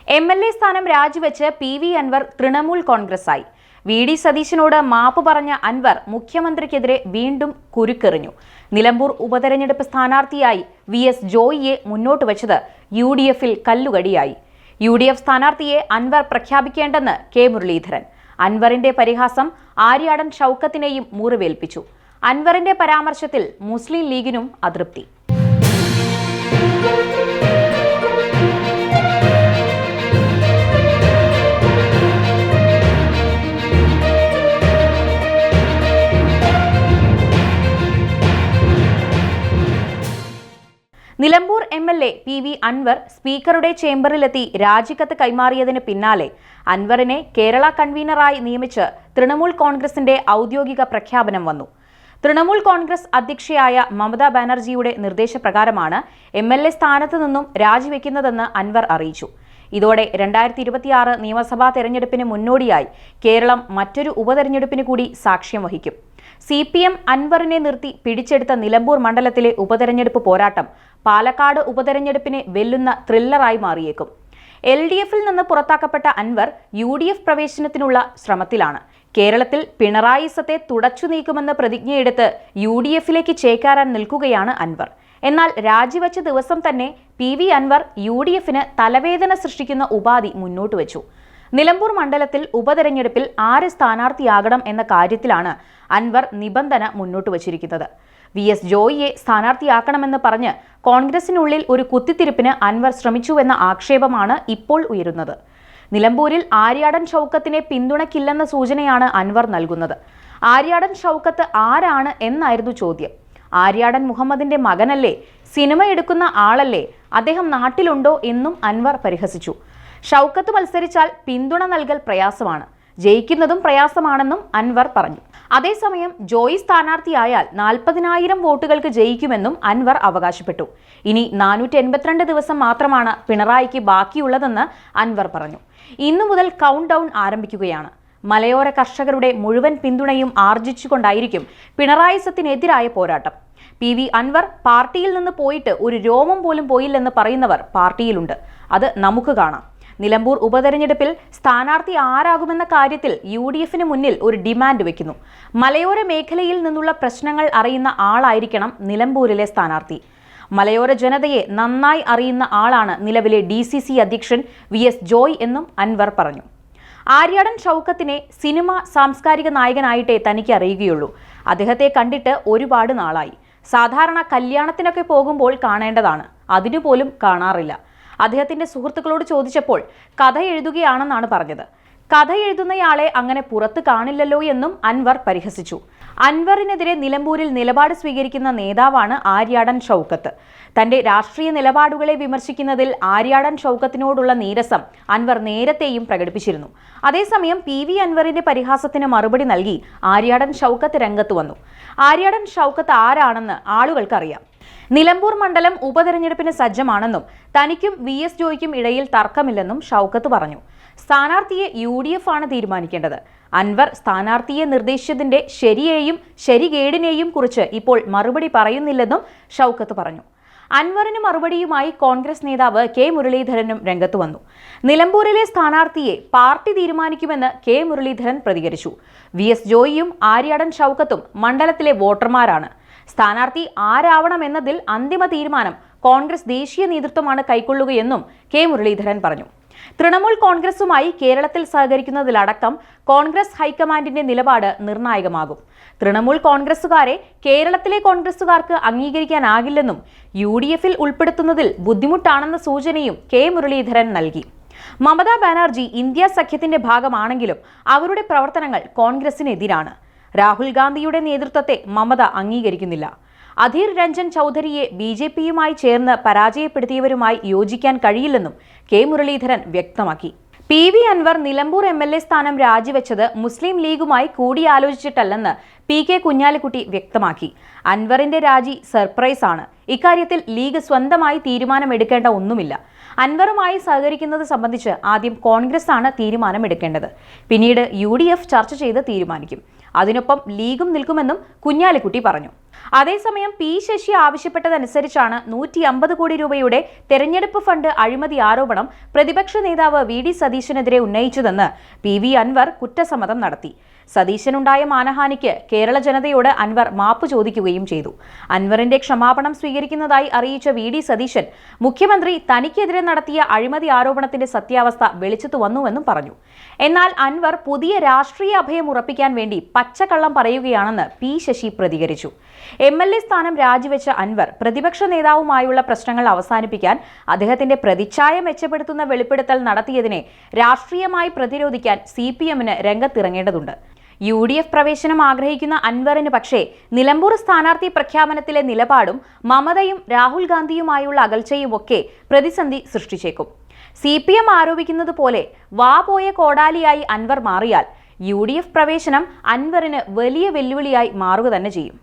MLA സ്ഥാനം രാജിവെച്ച് PV Anwar Trinamool കോൺഗ്രസായി. VD സതീശനോട് മാപ്പ് പറഞ്ഞ അൻവർ മുഖ്യമന്ത്രിക്കെതിരെ വീണ്ടും കുരുക്കെറിഞ്ഞു. നിലമ്പൂർ ഉപതെരഞ്ഞെടുപ്പ് സ്ഥാനാർത്ഥിയായി VS ജോയിയെ മുന്നോട്ട് വെച്ചത് UDF-ൽ കല്ലുകടിയായി. UDF സ്ഥാനാർത്ഥിയെ അൻവർ പ്രഖ്യാപിക്കേണ്ടെന്ന് K മുരളീധരൻ. അൻവറിന്റെ പരിഹാസം ആര്യാടൻ ഷൗക്കത്തിനെയും മുറിവേൽപ്പിച്ചു. അൻവറിന്റെ പരാമർശത്തിൽ മുസ്ലിം ലീഗിനും അതൃപ്തി. നിലമ്പൂർ MLA PV അൻവർ സ്പീക്കറുടെ ചേംബറിലെത്തി രാജിക്കത്ത് കൈമാറിയതിന് പിന്നാലെ അൻവറിനെ കേരള കൺവീനറായി നിയമിച്ച് തൃണമൂൽ കോൺഗ്രസിന്റെ ഔദ്യോഗിക പ്രഖ്യാപനം വന്നു. തൃണമൂൽ കോൺഗ്രസ് അധ്യക്ഷയായ മമതാ ബാനർജിയുടെ നിർദ്ദേശപ്രകാരമാണ് MLA സ്ഥാനത്ത് നിന്നും രാജിവെക്കുന്നതെന്ന് അൻവർ അറിയിച്ചു. ഇതോടെ 2026 നിയമസഭാ തെരഞ്ഞെടുപ്പിന് മുന്നോടിയായി കേരളം മറ്റൊരു ഉപതെരഞ്ഞെടുപ്പിന് കൂടി സാക്ഷ്യം വഹിക്കും. CPM അൻവറിനെ നിർത്തി പിടിച്ചെടുത്ത നിലമ്പൂർ മണ്ഡലത്തിലെ ഉപതെരഞ്ഞെടുപ്പ് പോരാട്ടം പാലക്കാട് ഉപതെരഞ്ഞെടുപ്പിനെ വെല്ലുന്ന ത്രില്ലറായി മാറിയേക്കും. LDF-ൽ നിന്ന് പുറത്താക്കപ്പെട്ട അൻവർ UDF പ്രവേശനത്തിനുള്ള ശ്രമത്തിലാണ്. കേരളത്തിൽ പിണറായിസത്തെ തുടച്ചു നീക്കുമെന്ന് പ്രതിജ്ഞയെടുത്ത് UDF-ലേക്ക് ചേക്കേറാൻ നിൽക്കുകയാണ് അൻവർ. എന്നാൽ രാജിവെച്ച ദിവസം തന്നെ PV അൻവർ UDF-ന് തലവേദന സൃഷ്ടിക്കുന്ന ഉപാധി മുന്നോട്ട് വെച്ചു. നിലമ്പൂർ മണ്ഡലത്തിൽ ഉപതെരഞ്ഞെടുപ്പിൽ ആര് സ്ഥാനാർത്ഥിയാകണം എന്ന കാര്യത്തിലാണ് അൻവർ നിബന്ധന മുന്നോട്ട് വച്ചിരിക്കുന്നത്. VS ജോയിയെ സ്ഥാനാർത്ഥിയാക്കണമെന്ന് പറഞ്ഞ് കോൺഗ്രസിനുള്ളിൽ ഒരു കുത്തിത്തിരിപ്പിന് അൻവർ ശ്രമിച്ചുവെന്ന ആക്ഷേപമാണ് ഇപ്പോൾ ഉയരുന്നത്. നിലമ്പൂരിൽ ആര്യാടൻ ഷൗക്കത്തിനെ പിന്തുണയ്ക്കില്ലെന്ന സൂചനയാണ് അൻവർ നൽകുന്നത്. ആര്യാടൻ ഷൗക്കത്ത് ആരാണ് എന്നായിരുന്നു ചോദ്യം. ആര്യാടൻ മുഹമ്മദിന്റെ മകനല്ലേ, സിനിമ എടുക്കുന്ന ആളല്ലേ, അദ്ദേഹം നാട്ടിലുണ്ടോ എന്നും അൻവർ പരിഹസിച്ചു. ഷൗക്കത്ത് മത്സരിച്ചാൽ പിന്തുണ നൽകൽ പ്രയാസമാണ്, ജയിക്കുന്നതും പ്രയാസമാണെന്നും അൻവർ പറഞ്ഞു. അതേസമയം ജോയി സ്ഥാനാർത്ഥിയായാൽ 40,000 വോട്ടുകൾക്ക് ജയിക്കുമെന്നും അൻവർ അവകാശപ്പെട്ടു. ഇനി 482 ദിവസം മാത്രമാണ് പിണറായിക്ക് ബാക്കിയുള്ളതെന്ന് അൻവർ പറഞ്ഞു. ഇന്നു മുതൽ കൗണ്ട് ഡൗൺ ആരംഭിക്കുകയാണ്. മലയോര കർഷകരുടെ മുഴുവൻ പിന്തുണയും ആർജിച്ചുകൊണ്ടായിരിക്കും പിണറായിസത്തിനെതിരായ പോരാട്ടം. PV അൻവർ പാർട്ടിയിൽ നിന്ന് പോയിട്ട് ഒരു രോമം പോലും പോയില്ലെന്ന് പറയുന്നവർ പാർട്ടിയിലുണ്ട്. അത് നമുക്ക് കാണാം. നിലമ്പൂർ ഉപതെരഞ്ഞെടുപ്പിൽ സ്ഥാനാർത്ഥി ആരാകുമെന്ന കാര്യത്തിൽ UDF-ന് മുന്നിൽ ഒരു ഡിമാൻഡ് വെക്കുന്നു. മലയോര മേഖലയിൽ നിന്നുള്ള പ്രശ്നങ്ങൾ അറിയുന്ന ആളായിരിക്കണം നിലമ്പൂരിലെ സ്ഥാനാർത്ഥി. മലയോര ജനതയെ നന്നായി അറിയുന്ന ആളാണ് നിലവിലെ DCC അധ്യക്ഷൻ VS ജോയ് എന്നും അൻവർ പറഞ്ഞു. ആര്യാടൻ ഷൗക്കത്തിനെ സിനിമ സാംസ്കാരിക നായകനായിട്ടേ തനിക്ക് അറിയുകയുള്ളൂ. അദ്ദേഹത്തെ കണ്ടിട്ട് ഒരുപാട് നാളായി. സാധാരണ കല്യാണത്തിനൊക്കെ പോകുമ്പോൾ കാണേണ്ടതാണ്, അതിനുപോലും കാണാറില്ല. അദ്ദേഹത്തിന്റെ സുഹൃത്തുക്കളോട് ചോദിച്ചപ്പോൾ കഥ എഴുതുകയാണെന്നാണ് പറഞ്ഞത്. കഥ എഴുതുന്നയാളെ അങ്ങനെ പുറത്ത് കാണില്ലല്ലോ എന്നും അൻവർ പരിഹസിച്ചു. അൻവറിനെതിരെ നിലമ്പൂരിൽ നിലപാട് സ്വീകരിക്കുന്ന നേതാവാണ് ആര്യാടൻ ഷൗക്കത്ത്. തന്റെ രാഷ്ട്രീയ നിലപാടുകളെ വിമർശിക്കുന്നതിൽ ആര്യാടൻ ഷൗക്കത്തിനോടുള്ള നീരസം അൻവർ നേരത്തെയും പ്രകടിപ്പിച്ചിരുന്നു. അതേസമയം PV അൻവറിന്റെ പരിഹാസത്തിന് മറുപടി നൽകി ആര്യാടൻ ഷൗക്കത്ത് രംഗത്ത് വന്നു. ആര്യാടൻ ഷൗക്കത്ത് ആരാണെന്ന് ആളുകൾക്കറിയാം. നിലമ്പൂർ മണ്ഡലം ഉപതെരഞ്ഞെടുപ്പിന് സജ്ജമാണെന്നും തനിക്കും VS ജോയിക്കും ഇടയിൽ തർക്കമില്ലെന്നും ഷൗക്കത്ത് പറഞ്ഞു. സ്ഥാനാർത്ഥിയെ UDF ആണ് തീരുമാനിക്കേണ്ടത്. അൻവർ സ്ഥാനാർത്ഥിയെ നിർദ്ദേശിച്ചതിന്റെ ശരിയെയും ശരികേടിനെയും കുറിച്ച് ഇപ്പോൾ മറുപടി പറയുന്നില്ലെന്നും ഷൗക്കത്ത് പറഞ്ഞു. അൻവറിന് മറുപടിയുമായി കോൺഗ്രസ് നേതാവ് K മുരളീധരനും രംഗത്ത് വന്നു. നിലമ്പൂരിലെ സ്ഥാനാർത്ഥിയെ പാർട്ടി തീരുമാനിക്കുമെന്ന് K മുരളീധരൻ പ്രതികരിച്ചു. VS ജോയിയും ആര്യാടൻ ഷൗക്കത്തും മണ്ഡലത്തിലെ വോട്ടർമാരാണ്. സ്ഥാനാർത്ഥി ആരാവണമെന്നതിൽ അന്തിമ തീരുമാനം കോൺഗ്രസ് ദേശീയ നേതൃത്വമാണ് കൈക്കൊള്ളുകയെന്നും K മുരളീധരൻ പറഞ്ഞു. തൃണമൂൽ കോൺഗ്രസുമായി കേരളത്തിൽ സഹകരിക്കുന്നതിലടക്കം കോൺഗ്രസ് ഹൈക്കമാൻഡിന്റെ നിലപാട് നിർണായകമാകും. തൃണമൂൽ കോൺഗ്രസുകാരെ കേരളത്തിലെ കോൺഗ്രസുകാർക്ക് അംഗീകരിക്കാനാകില്ലെന്നും UDF-ൽ ഉൾപ്പെടുത്തുന്നതിൽ ബുദ്ധിമുട്ടാണെന്ന സൂചനയും K മുരളീധരൻ നൽകി. മമതാ ബാനർജി ഇന്ത്യ സഖ്യത്തിന്റെ ഭാഗമാണെങ്കിലും അവരുടെ പ്രവർത്തനങ്ങൾ കോൺഗ്രസിനെതിരാണ്. രാഹുൽ ഗാന്ധിയുടെ നേതൃത്വത്തെ മമത അംഗീകരിക്കുന്നില്ല. അധീർ രഞ്ജൻ ചൗധരിയെ BJP-യുമായി ചേർന്ന് പരാജയപ്പെടുത്തിയവരുമായി യോജിക്കാൻ കഴിയില്ലെന്നും K മുരളീധരൻ വ്യക്തമാക്കി. PV അൻവർ നിലമ്പൂർ MLA സ്ഥാനം രാജിവെച്ചത് മുസ്ലിം ലീഗുമായി കൂടിയാലോചിച്ചിട്ടല്ലെന്ന് PK കുഞ്ഞാലിക്കുട്ടി വ്യക്തമാക്കി. അൻവറിന്റെ രാജി സർപ്രൈസ് ആണ്. ഇക്കാര്യത്തിൽ ലീഗ് സ്വന്തമായി തീരുമാനമെടുക്കേണ്ട ഒന്നുമില്ല. അൻവറുമായി സഹകരിക്കുന്നത് സംബന്ധിച്ച് ആദ്യം കോൺഗ്രസ് ആണ് തീരുമാനമെടുക്കേണ്ടത്. പിന്നീട് UDF ചർച്ച ചെയ്ത് തീരുമാനിക്കും. അതിനൊപ്പം ലീഗും നിൽക്കുമെന്നും കുഞ്ഞാലിക്കുട്ടി പറഞ്ഞു. അതേസമയം പി ശശി ആവശ്യപ്പെട്ടതനുസരിച്ചാണ് 150 കോടി രൂപയുടെ തെരഞ്ഞെടുപ്പ് ഫണ്ട് അഴിമതി ആരോപണം പ്രതിപക്ഷ നേതാവ് VD സതീശനെതിരെ ഉന്നയിച്ചതെന്ന് PV അൻവർ കുറ്റസമ്മതം നടത്തി. സതീശനുണ്ടായ മാനഹാനിക്ക് കേരള ജനതയോട് അൻവർ മാപ്പ് ചോദിക്കുകയും ചെയ്തു. അൻവറിന്റെ ക്ഷമാപണം സ്വീകരിക്കുന്നതായി അറിയിച്ച VD സതീശൻ മുഖ്യമന്ത്രി തനിക്കെതിരെ നടത്തിയ അഴിമതി ആരോപണത്തിന്റെ സത്യാവസ്ഥ വെളിച്ചത്തു വന്നുവെന്നും പറഞ്ഞു. എന്നാൽ അൻവർ പുതിയ രാഷ്ട്രീയ അഭയം ഉറപ്പിക്കാൻ വേണ്ടി പച്ചക്കള്ളം പറയുകയാണെന്ന് P ശശി പ്രതികരിച്ചു. MLA സ്ഥാനം രാജിവെച്ച അൻവർ പ്രതിപക്ഷ നേതാവുമായുള്ള പ്രശ്നങ്ങൾ അവസാനിപ്പിക്കാൻ അദ്ദേഹത്തിന്റെ പ്രതിച്ഛായ മെച്ചപ്പെടുത്തുന്ന വെളിപ്പെടുത്തൽ നടത്തിയതിനെ രാഷ്ട്രീയമായി പ്രതിരോധിക്കാൻ CPM-ന് രംഗത്തിറങ്ങേണ്ടതുണ്ട്. UDF പ്രവേശനം ആഗ്രഹിക്കുന്ന അൻവറിന് പക്ഷേ നിലമ്പൂർ സ്ഥാനാർത്ഥി പ്രഖ്യാപനത്തിലെ നിലപാടും മമതയും രാഹുൽ ഗാന്ധിയുമായുള്ള അകൽച്ചയുമൊക്കെ പ്രതിസന്ധി സൃഷ്ടിച്ചേക്കും. CPM ആരോപിക്കുന്നത് പോലെ വാ പോയ കോടാലിയായി അൻവർ മാറിയാൽ UDF പ്രവേശനം അൻവറിന് വലിയ വെല്ലുവിളിയായി മാറുക തന്നെ ചെയ്യും.